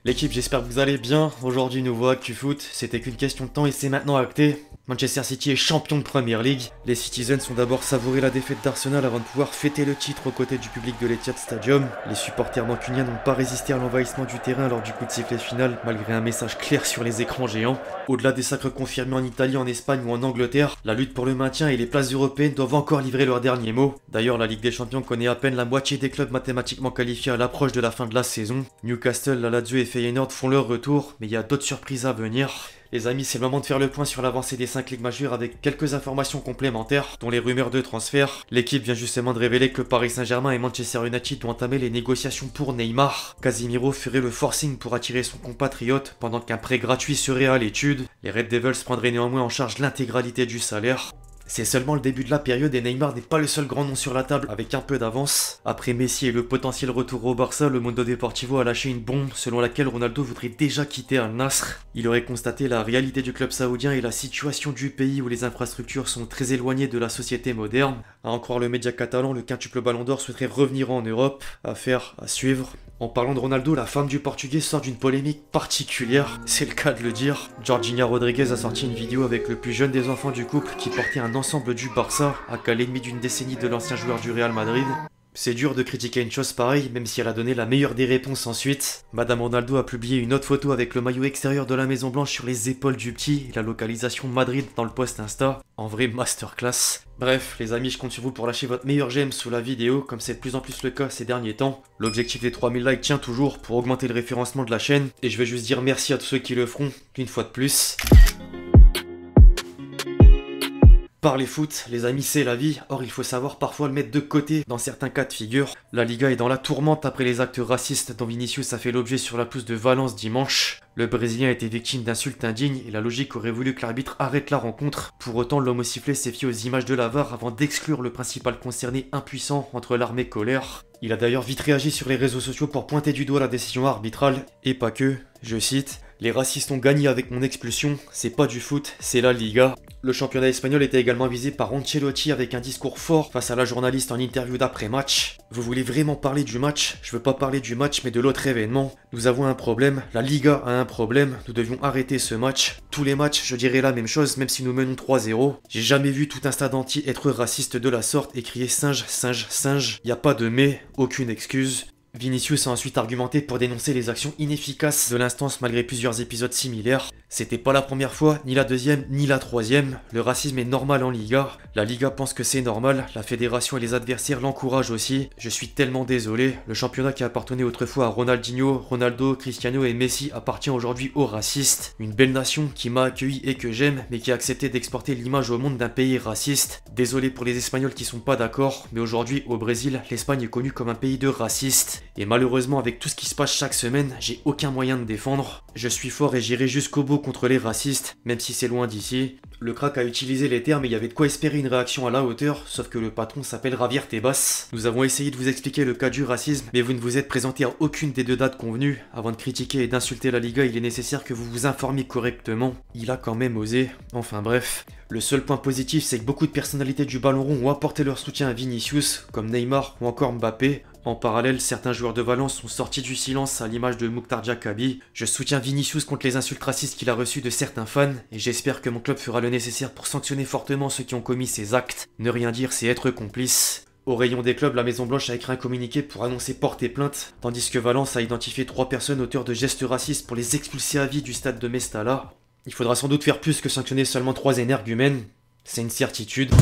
L'équipe, j'espère que vous allez bien. Aujourd'hui, nouveau Actu Foot. C'était qu'une question de temps et c'est maintenant acté. Manchester City est champion de Premier League. Les Citizens ont d'abord savouré la défaite d'Arsenal avant de pouvoir fêter le titre aux côtés du public de l'Etihad Stadium. Les supporters mancuniens n'ont pas résisté à l'envahissement du terrain lors du coup de sifflet final, malgré un message clair sur les écrans géants. Au-delà des sacres confirmés en Italie, en Espagne ou en Angleterre, la lutte pour le maintien et les places européennes doivent encore livrer leur dernier mot. D'ailleurs, la Ligue des Champions connaît à peine la moitié des clubs mathématiquement qualifiés à l'approche de la fin de la saison. Newcastle, la Lazio et Feyenoord font leur retour, mais il y a d'autres surprises à venir. Les amis, c'est le moment de faire le point sur l'avancée des 5 ligues majeures avec quelques informations complémentaires, dont les rumeurs de transfert. L'équipe vient justement de révéler que Paris Saint-Germain et Manchester United ont entamé les négociations pour Neymar. Casemiro ferait le forcing pour attirer son compatriote, pendant qu'un prêt gratuit serait à l'étude. Les Red Devils prendraient néanmoins en charge l'intégralité du salaire. C'est seulement le début de la période et Neymar n'est pas le seul grand nom sur la table avec un peu d'avance. Après Messi et le potentiel retour au Barça, le Mundo Deportivo a lâché une bombe selon laquelle Ronaldo voudrait déjà quitter Al Nassr. Il aurait constaté la réalité du club saoudien et la situation du pays où les infrastructures sont très éloignées de la société moderne. À en croire le média catalan, le quintuple Ballon d'Or souhaiterait revenir en Europe. Affaire à suivre. En parlant de Ronaldo, la femme du Portugais sort d'une polémique particulière, c'est le cas de le dire. Georgina Rodriguez a sorti une vidéo avec le plus jeune des enfants du couple qui portait un ensemble du Barça, à qu'à l'ennemi d'une décennie de l'ancien joueur du Real Madrid. C'est dur de critiquer une chose pareille, même si elle a donné la meilleure des réponses ensuite. Madame Ronaldo a publié une autre photo avec le maillot extérieur de la Maison Blanche sur les épaules du petit et la localisation Madrid dans le post Insta. En vrai masterclass. Bref, les amis, je compte sur vous pour lâcher votre meilleur j'aime sous la vidéo, comme c'est de plus en plus le cas ces derniers temps. L'objectif des 3000 likes tient toujours pour augmenter le référencement de la chaîne, et je vais juste dire merci à tous ceux qui le feront, une fois de plus. Parler foot, les amis, c'est la vie. Or, il faut savoir parfois le mettre de côté dans certains cas de figure. La Liga est dans la tourmente après les actes racistes dont Vinicius a fait l'objet sur la pelouse de Valence dimanche. Le Brésilien a été victime d'insultes indignes et la logique aurait voulu que l'arbitre arrête la rencontre. Pour autant, l'homme au sifflet s'est fié aux images de la VAR avant d'exclure le principal concerné impuissant entre larmes et colère. Il a d'ailleurs vite réagi sur les réseaux sociaux pour pointer du doigt la décision arbitrale. Et pas que, je cite, « Les racistes ont gagné avec mon expulsion, c'est pas du foot, c'est la Liga ». Le championnat espagnol était également visé par Ancelotti avec un discours fort face à la journaliste en interview d'après-match. Vous voulez vraiment parler du match? Je veux pas parler du match mais de l'autre événement. Nous avons un problème, la Liga a un problème, nous devions arrêter ce match. Tous les matchs, je dirais la même chose même si nous menons 3-0. J'ai jamais vu tout un stade entier être raciste de la sorte et crier singe, singe, singe. Y a pas de mais, aucune excuse. Vinicius a ensuite argumenté pour dénoncer les actions inefficaces de l'instance malgré plusieurs épisodes similaires. C'était pas la première fois, ni la deuxième, ni la troisième. Le racisme est normal en Liga. La Liga pense que c'est normal, la fédération et les adversaires l'encouragent aussi. Je suis tellement désolé. Le championnat qui appartenait autrefois à Ronaldinho, Ronaldo, Cristiano et Messi appartient aujourd'hui aux racistes. Une belle nation qui m'a accueilli et que j'aime, mais qui a accepté d'exporter l'image au monde d'un pays raciste. Désolé pour les Espagnols qui sont pas d'accord, mais aujourd'hui au Brésil, l'Espagne est connue comme un pays de racistes. Et malheureusement avec tout ce qui se passe chaque semaine, j'ai aucun moyen de défendre. Je suis fort et j'irai jusqu'au bout contre les racistes, même si c'est loin d'ici. Le crack a utilisé les termes et il y avait de quoi espérer une réaction à la hauteur, sauf que le patron s'appelle Javier Tebas. Nous avons essayé de vous expliquer le cas du racisme, mais vous ne vous êtes présenté à aucune des deux dates convenues. Avant de critiquer et d'insulter la Liga, il est nécessaire que vous vous informiez correctement. Il a quand même osé. Enfin bref. Le seul point positif, c'est que beaucoup de personnalités du ballon rond ont apporté leur soutien à Vinicius, comme Neymar ou encore Mbappé. En parallèle, certains joueurs de Valence sont sortis du silence à l'image de Mukhtar Diakabi. Je soutiens Vinicius contre les insultes racistes qu'il a reçues de certains fans et j'espère que mon club fera le nécessaire pour sanctionner fortement ceux qui ont commis ces actes. Ne rien dire, c'est être complice. Au rayon des clubs, la Maison Blanche a écrit un communiqué pour annoncer porter plainte, tandis que Valence a identifié 3 personnes auteurs de gestes racistes pour les expulser à vie du stade de Mestalla. Il faudra sans doute faire plus que sanctionner seulement 3 énergumènes. C'est une certitude.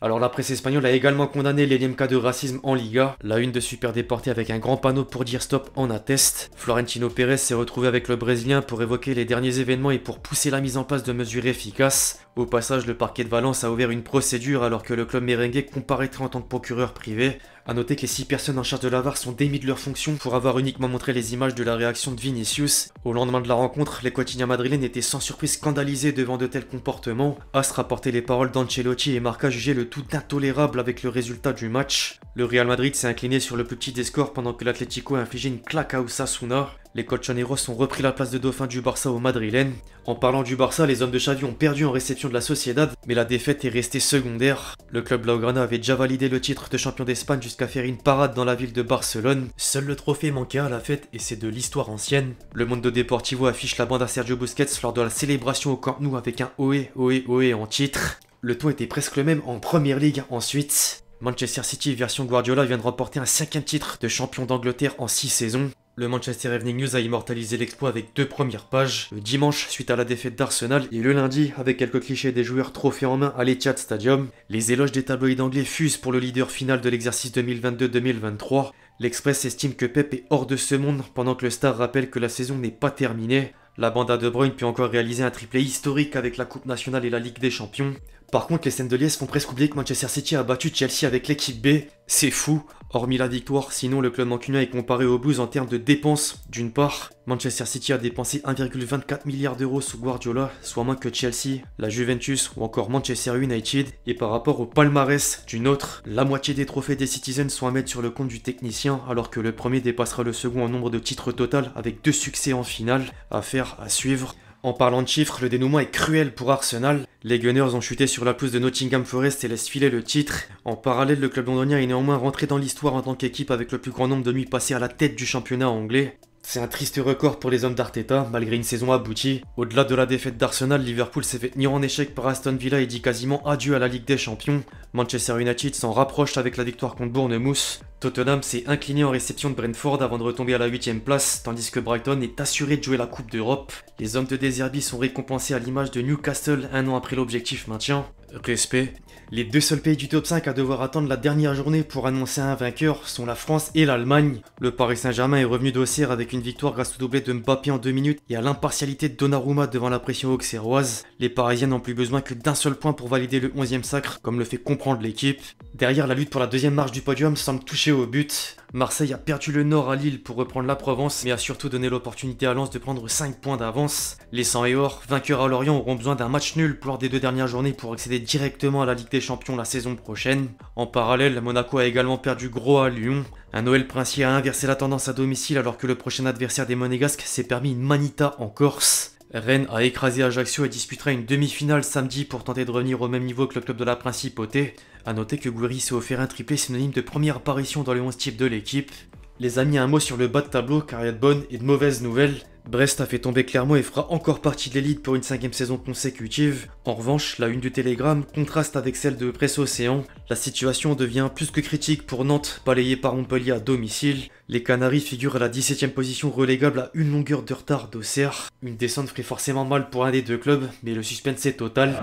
Alors la presse espagnole a également condamné l'énième cas de racisme en Liga. La une de Super Déporté avec un grand panneau pour dire stop en atteste. Florentino Pérez s'est retrouvé avec le Brésilien pour évoquer les derniers événements et pour pousser la mise en place de mesures efficaces. Au passage, le parquet de Valence a ouvert une procédure alors que le club merengue comparaîtrait en tant que procureur privé. A noter que les 6 personnes en charge de la VAR sont démis de leur fonction pour avoir uniquement montré les images de la réaction de Vinicius. Au lendemain de la rencontre, les quotidiens madrilènes étaient sans surprise scandalisés devant de tels comportements. As rapportait les paroles d'Ancelotti et Marca jugeait le tout intolérable avec le résultat du match. Le Real Madrid s'est incliné sur le plus petit des scores pendant que l'Atlético a infligé une claque à Osasuna. Les colchoneros ont repris la place de dauphin du Barça au Madrilène. En parlant du Barça, les hommes de Xavi ont perdu en réception de la Sociedad, mais la défaite est restée secondaire. Le club blaugrana avait déjà validé le titre de champion d'Espagne jusqu'à faire une parade dans la ville de Barcelone. Seul le trophée manquait à la fête et c'est de l'histoire ancienne. Le Mundo Deportivo affiche la bande à Sergio Busquets lors de la célébration au Camp Nou avec un Ohé, ohé, ohé en titre. Le ton était presque le même en Première Ligue ensuite. Manchester City version Guardiola vient de remporter un 5e titre de champion d'Angleterre en 6 saisons. Le Manchester Evening News a immortalisé l'exploit avec 2 premières pages, le dimanche suite à la défaite d'Arsenal et le lundi avec quelques clichés des joueurs trophées en main à l'Etihad Stadium. Les éloges des tabloïds anglais fusent pour le leader final de l'exercice 2022-2023. L'Express estime que Pep est hors de ce monde pendant que le Star rappelle que la saison n'est pas terminée. La bande à De Bruyne peut encore réaliser un triplé historique avec la Coupe nationale et la Ligue des Champions. Par contre, les scènes de liesse font presque oublier que Manchester City a battu Chelsea avec l'équipe B. C'est fou. Hormis la victoire, sinon le club mancunien est comparé aux Blues en termes de dépenses. D'une part, Manchester City a dépensé 1,24 milliard d'euros sous Guardiola, soit moins que Chelsea, la Juventus ou encore Manchester United. Et par rapport au palmarès d'une autre, la moitié des trophées des Citizens sont à mettre sur le compte du technicien, alors que le premier dépassera le second en nombre de titres total avec 2 succès en finale. Affaire à suivre. En parlant de chiffres, le dénouement est cruel pour Arsenal. Les Gunners ont chuté sur la pelouse de Nottingham Forest et laissent filer le titre. En parallèle, le club londonien est néanmoins rentré dans l'histoire en tant qu'équipe avec le plus grand nombre de nuits passées à la tête du championnat anglais. C'est un triste record pour les hommes d'Arteta, malgré une saison aboutie. Au-delà de la défaite d'Arsenal, Liverpool s'est fait tenir en échec par Aston Villa et dit quasiment adieu à la Ligue des Champions. Manchester United s'en rapproche avec la victoire contre Bournemouth. Tottenham s'est incliné en réception de Brentford avant de retomber à la 8ème place, tandis que Brighton est assuré de jouer la Coupe d'Europe. Les hommes de Deserbi sont récompensés à l'image de Newcastle un an après l'objectif maintien. Respect. Les 2 seuls pays du top 5 à devoir attendre la dernière journée pour annoncer un vainqueur sont la France et l'Allemagne. Le Paris Saint-Germain est revenu d'Auxerre avec une victoire grâce au doublé de Mbappé en 2 minutes et à l'impartialité de Donnarumma devant la pression auxerroise. Les Parisiens n'ont plus besoin que d'un seul point pour valider le 11e sacre, comme le fait comprendre l'équipe. Derrière, la lutte pour la 2e marche du podium semble toucher au but. Marseille a perdu le nord à Lille pour reprendre la Provence, mais a surtout donné l'opportunité à Lens de prendre 5 points d'avance. Les 100 et or, vainqueurs à Lorient, auront besoin d'un match nul lors des 2 dernières journées pour accéder directement à la Ligue des Champions la saison prochaine. En parallèle, Monaco a également perdu gros à Lyon. Un Noël Princier a inversé la tendance à domicile alors que le prochain adversaire des Monégasques s'est permis une manita en Corse. Rennes a écrasé Ajaccio et disputera une demi-finale samedi pour tenter de revenir au même niveau que le club de la Principauté. A noter que Gouiri s'est offert un triplé synonyme de première apparition dans le 11 type de l'équipe. Les amis, un mot sur le bas de tableau car il y a de bonnes et de mauvaises nouvelles. Brest a fait tomber Clermont et fera encore partie de l'élite pour une 5e saison consécutive. En revanche, la une du Télégramme contraste avec celle de Presse Océan. La situation devient plus que critique pour Nantes, balayée par Montpellier à domicile. Les Canaries figurent à la 17e position relégable à une longueur de retard d'Auxerre. Une descente ferait forcément mal pour un des 2 clubs, mais le suspense est total.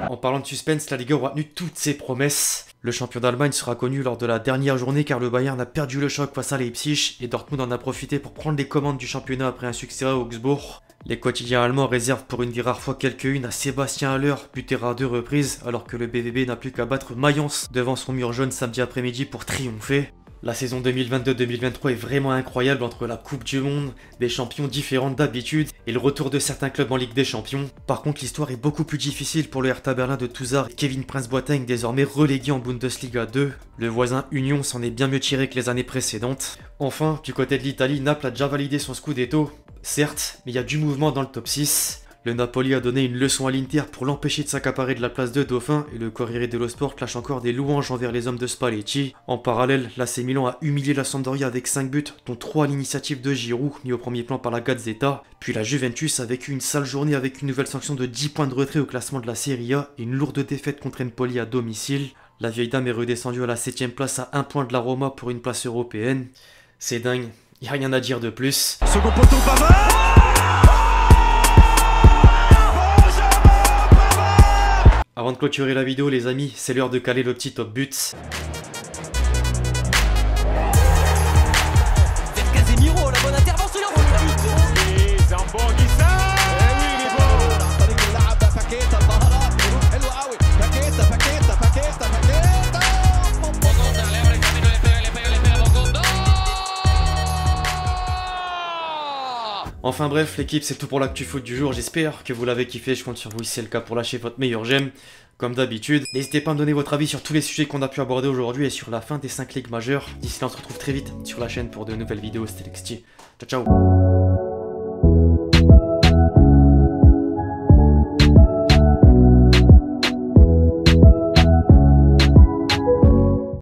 En parlant de suspense, la Liga aura tenu toutes ses promesses. Le champion d'Allemagne sera connu lors de la dernière journée car le Bayern a perdu le choc face à Leipzig et Dortmund en a profité pour prendre les commandes du championnat après un succès à Augsbourg. Les quotidiens allemands réservent pour une des rares fois quelques-unes à Sébastien Haller, buteur à 2 reprises, alors que le BVB n'a plus qu'à battre Mayence devant son mur jaune samedi après-midi pour triompher. La saison 2022-2023 est vraiment incroyable entre la Coupe du Monde, des champions différentes d'habitude et le retour de certains clubs en Ligue des Champions. Par contre, l'histoire est beaucoup plus difficile pour le Hertha Berlin de Touzard et Kevin Prince-Boateng désormais relégué en Bundesliga 2. Le voisin Union s'en est bien mieux tiré que les années précédentes. Enfin, du côté de l'Italie, Naples a déjà validé son Scudetto. Certes, mais il y a du mouvement dans le top 6. Le Napoli a donné une leçon à l'Inter pour l'empêcher de s'accaparer de la place de dauphin et le Corriere dello Sport lâche encore des louanges envers les hommes de Spalletti. En parallèle, l'AC Milan a humilié la Sampdoria avec 5 buts, dont 3 à l'initiative de Giroud, mis au premier plan par la Gazzetta. Puis la Juventus a vécu une sale journée avec une nouvelle sanction de 10 points de retrait au classement de la Serie A et une lourde défaite contre Empoli à domicile. La vieille dame est redescendue à la 7ème place à 1 point de la Roma pour une place européenne. C'est dingue, y a rien à dire de plus. Second poteau, Pavard. Avant de clôturer la vidéo les amis, c'est l'heure de caler le petit top but. Vers Casemiro, la bonne intervention. Enfin bref, l'équipe, c'est tout pour l'actu foot du jour. J'espère que vous l'avez kiffé. Je compte sur vous si c'est le cas pour lâcher votre meilleur j'aime. Comme d'habitude, n'hésitez pas à me donner votre avis sur tous les sujets qu'on a pu aborder aujourd'hui et sur la fin des 5 ligues majeures. D'ici là, on se retrouve très vite sur la chaîne pour de nouvelles vidéos. C'était Lexti. Ciao, ciao.